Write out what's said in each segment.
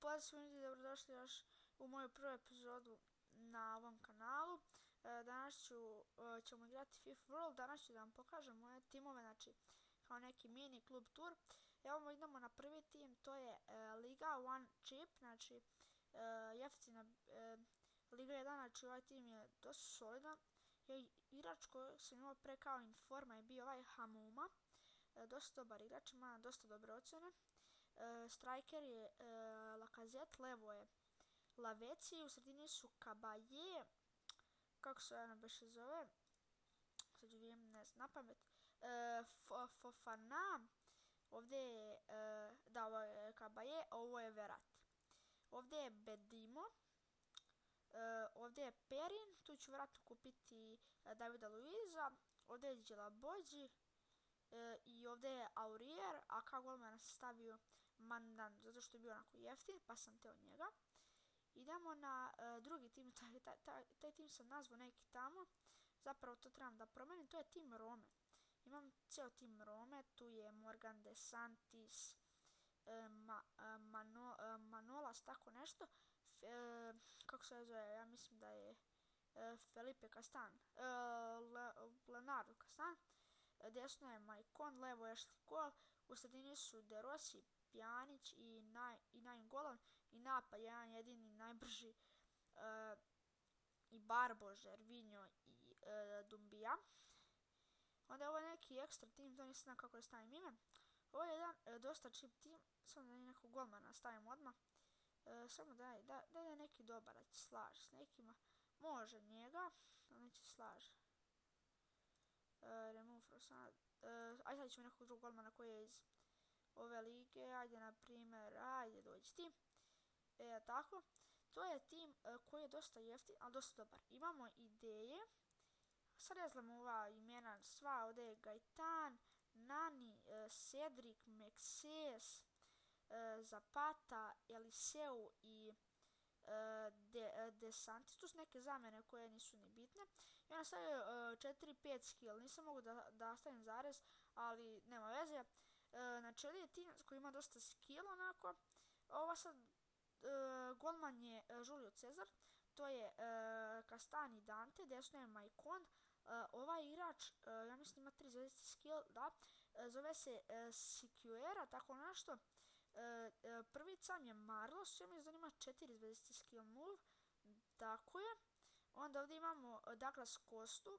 pozdrav svima ljudi, dobrodošli još u moju prvu epizodu na ovom kanalu. Danas ćemo igrati FIFA World, danas ću da vam pokažem moje timove, znači kao neki mini klub tur. Evo idemo na prvi tim, to je Liga One Chip, znači jeftina Liga 1, znači ovaj tim je dosta solidan. Igrač koji sam imao pre kao Informa je bio ovaj Hamuma, dosta dobar igrač, ima dosta dobre ocjene. Striker je Lacazette, levo je Laveci, u sredini su Kabaje, kako se ono beše zove, sad vidim, ne znam, napamet, Fofana, ovdje je, da, ovo je Kabaje, ovo je Verat. Ovdje je Bedimo, ovdje je Perin, tu ću vjerojatno kupiti Davida Luiza, ovdje je Djelabođi, i ovdje je Aurier, a kao golmana sam stavio Mandan, zato što je bio onako jeftin, pa sam teo njega. Idemo na drugi tim, taj tim sam nazvao neki tamo, zapravo to trebam da promenim, to je tim Rome. Imam cijel tim Rome, tu je Morgan DeSantis, Manolas, tako nešto, kako se zove, ja mislim da je Felipe Castan, Leonardo Castan. Desno je Maicon, levo je Ashley Cole, u sredini su De Rossi, Pjanić i Nainggolan i napad jedan jedini najbrži i Barbo, Žervinjo i Dumbia. Onda je ovo neki ekstra tim, to nisam znam kako da stavim ime. Ovo je jedan dosta cheap tim, samo da nekog golmana stavim odmah. Samo da je neki dobar, da će slaže s nekima. Može njega, da neće slaže. Remove from sad. Ajde sad ćemo nekog drugog golmana koji je iz ove lige. Ajde na primjer, ajde dođi ti. Tako. To je tim koji je dosta jeftin, ali dosta dobar. Imamo ideje. Sad ne znam ova imena sva. Ovdje je Gaitan, Nani, Cedric, Mexes, Zapata, Eliseu i DeSantis, tu su neke zamene koje nisu ni bitne. I onda stavio 4-5 skill, nisam mogu da stavim zarez, ali nema veze. Znači ovdje je tim koji ima dosta skill onako. Ova sad golman je Julio Cezar, to je Castani Dante, desno je Maicon. Ovaj igrač, ja mislim ima 3 zvezdice skill, da, zove se Siqueira, tako nešto. Prvi sam je Marlos, ja mislim da ima 4 zvezdice skill move, tako je. Onda ovdje imamo Douglas Costu,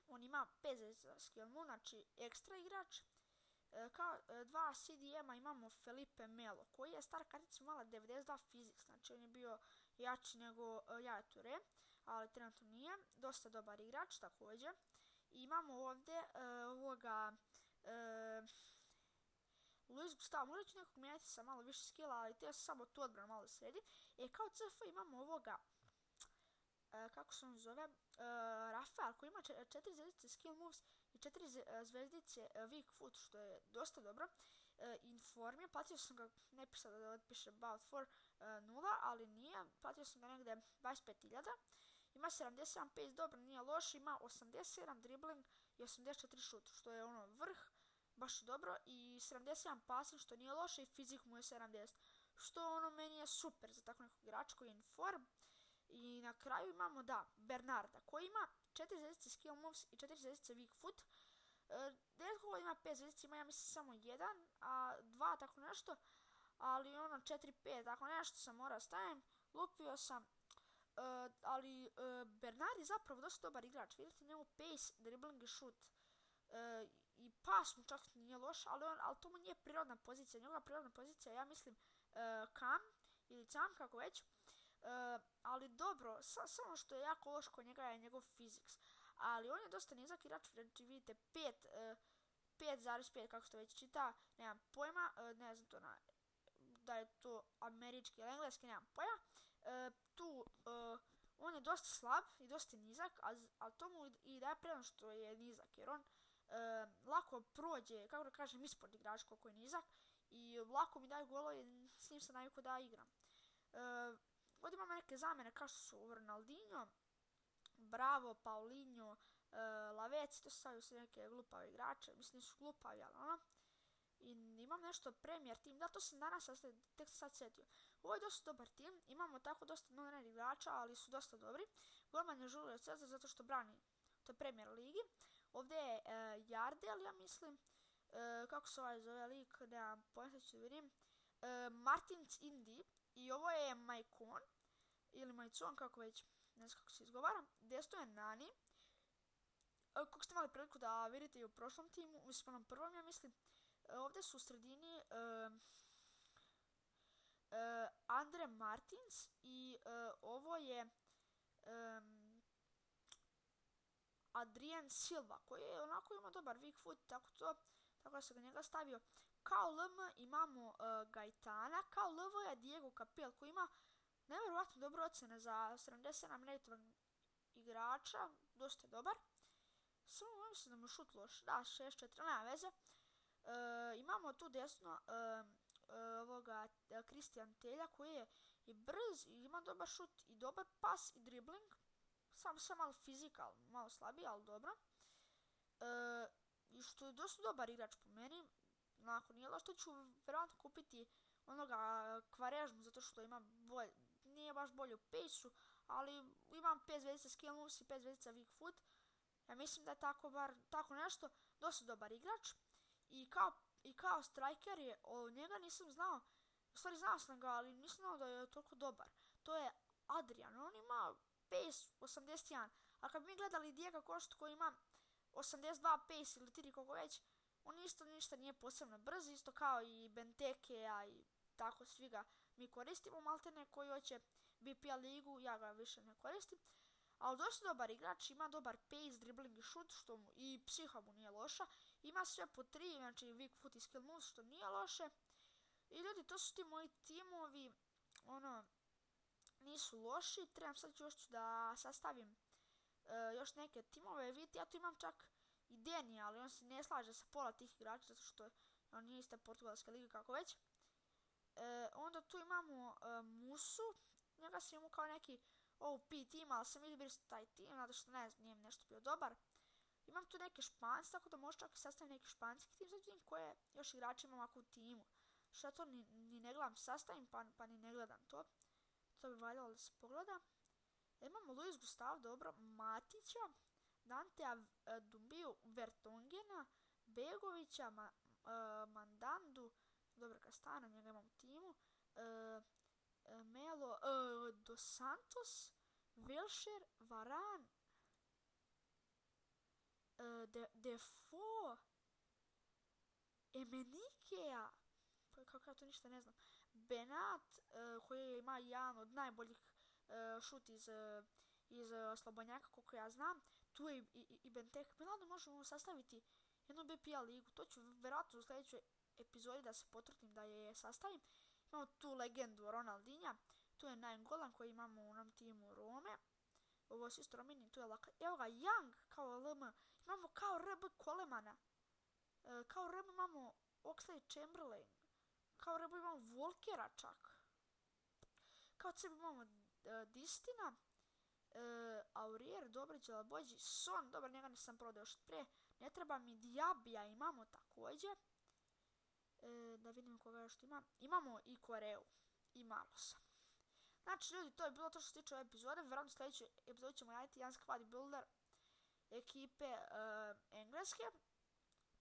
on ima 5 zvezdice skill move, znači ekstra igrač. Kao 2 CDM-a imamo Felipe Melo, koji je star kartica imala 92 physics, znači on je bio jači nego Yaya Toure, ali trenutno nije, dosta dobar igrač također. I imamo ovdje ovoga Luis Gustavo, možda ću nekog mijenjati sa malo više skilla, ali te sam samo tu odbranu malo sredi. Kao CF imamo ovoga, kako se on zove, Rafael, koji ima 4 zvezdice skill moves i 4 zvezdice weak foot, što je dosta dobro. Informije, platio sam ga, ne pisao da otpiše about for 0, ali nije, platio sam ga negde 25.000. Ima 77 pace, dobro, nije loš, ima 87 dribbling i 84 shoot, što je ono vrh, baš dobro, i 77 passing, što nije loše, i fizik mu je 70, što ono meni je super za tako nekog igrača koji je inform. I na kraju imamo, da, Bernarda, koji ima 4 zvezdice skill moves i 4 zvezdice weak foot. Netko ima 5 zvezdice, ima ja mislim samo 1, a 2 tako nešto, ali ono 4-5 tako nešto sam morao stavim, lupio sam. Ali Bernard je zapravo dosta dobar igrač, vidite njemu pace, dribbling i shoot. I pas mu čak nije loš, ali to mu nije prirodna pozicija, njegova prirodna pozicija ja mislim Cam ili Cam, kako već. Ali dobro, samo što je jako loš kod njega je njegov physics, ali on je dosta nizak igrač, znači vidite 5,5 kako se to već čita, nemam pojma, ne znam to da je to američki ili engleski, nemam pojma. On je dosta slab i dosta nizak, ali to mu i daje prednost što je nizak, jer on lako prođe, kako da kažem, ispod igrača koliko je nizak i lako mi daje golove i s njim se naviku da igram. Ovdje imamo neke zamene kao što su Ronaldinho, Bravo, Paulinho, Laveci, to su stavio se neke glupave igrače, mislim nisu glupavi, ali ono. I imam nešto Premier Team, da to sam danas tek sad setio. Ovo je dosta dobar tim, imamo tako dosta non igrača, ali su dosta dobri. Golman je Julio Cesar zato što brani, to je Premier ligi. Ovdje je Jardel, ja mislim, kako se ovaj zove lik, nemam pojma, ću da vidim. Martins Indi i ovo je Maicon, ili Maicon, kako već, ne znam kako se izgovara. Desno je Nani, kako ste imali priliku da vidite i u prošlom timu, mislim na prvom, ja mislim. Ovdje su u sredini Andre Martins i ovo je Adrien Silva, koji je onako ima dobar weak foot, tako da sam ga njega stavio. Kao LM imamo Gaitana, kao LV je Diego Capel koji ima nevjerovatno dobre ocjene za 77 rejtovan igrača, dosta je dobar. Samo mislim da mu šut loš, da 6-4, nema veze. Imamo tu desno ovoga Christian Telja koji je i brz i ima dobar šut i dobar pas i dribling. Samo malo fizikal, malo slabiji, ali dobro. I što je dosta dobar igrač po meni. Nakon nije loš, to ću vjerojatno kupiti onoga Kvarežnu zato što ima nije baš bolje u pace-u, ali imam 5 zvezdica skill moves i 5 zvezdica weak foot. Ja mislim da je tako nešto dosta dobar igrač. I kao striker je, njega nisam znao, u stvari znao sam ga, ali nisam znao da je toliko dobar. To je Adrian, on ima pace 81, a kad bi mi gledali Diego Costa koji ima 82 pace ili tiri koliko već, on isto ništa nije posebno brz, isto kao i Benteke, a i tako svi ga mi koristimo, maltene koji hoće BPL ligu, ja ga više ne koristim. Ali dosta dobar igrač, ima dobar pace, dribbling i shoot, i psiha mu nije loša. Ima sve po 3, znači weak foot i skill moves, što nije loše. I ljudi, to su ti moji timovi, nisu loši. Trebam sad još da sastavim još neke timove. Vidite, ja tu imam čak i Denija, ali on se ne slaže sa pola tih igrača, zato što on nije iste portugalske lige kako već. Onda tu imamo Musu, njega sam imao kao neki OP tim, ali sam izbirao taj tim, zato što ne znam, nije mi nešto bio dobar. Imam tu neke Španci, tako da možda čak i sastavim neki španski tim, sad vidim koje još igrače imam ovako u timu. Što ja to ni ne gledam, sastavim pa ni ne gledam to. To bi valjalo da se pogleda. Imamo Luis Gustavo, dobro, Matića, Dantea Dumbiju, Vertongena, Begovića, Mandandu, dobro Kastana, njega imam u timu. Melo, Dos Santos, Wilshere, Varane, Defoe, Emenikea, kako ja to ništa ne znam, Benat, koji ima jedan od najboljih šut iz slobodnjaka koliko ja znam, tu je i Benteke. Milano možemo sastaviti jednu BPL ligu, to ću vjerojatno u sljedećoj epizodi da se potrudim da je sastavim. Imamo tu legendu Ronaldinha, tu je Nainggolan koji imamo u nam timu Rome. Ovo je isto Romini, tu je Laka. Evo ga, Young kao LM. Imamo kao RB Kolemana. Kao RB imamo Oxlade Chamberlain. Kao RB imamo Volkera čak. Kao CB imamo Distina. Aurier, Dobrić, Labođi, Son, dobar, njega nisam prodao još prije. Ne treba mi Diabija, imamo također. Da vidimo koga još ima. Imamo i Koreu i Malosa. Znači ljudi, to je bilo to što se tiče ove epizode. Vjerojatno u sljedećoj epizodi ćemo raditi jedan squad builder ekipe engleske.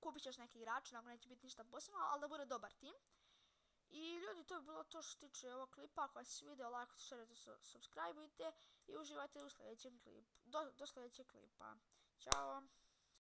Kupit ćeš neki igrač, nakon neće biti ništa posebno, ali da bude dobar tim. I ljudi, to je bilo to što se tiče ovog klipa. Ako vam se video, lajkujte, šerujte, subscribeujte i uživajte u sljedećem klipu. Do sljedećeg klipa. Ćao!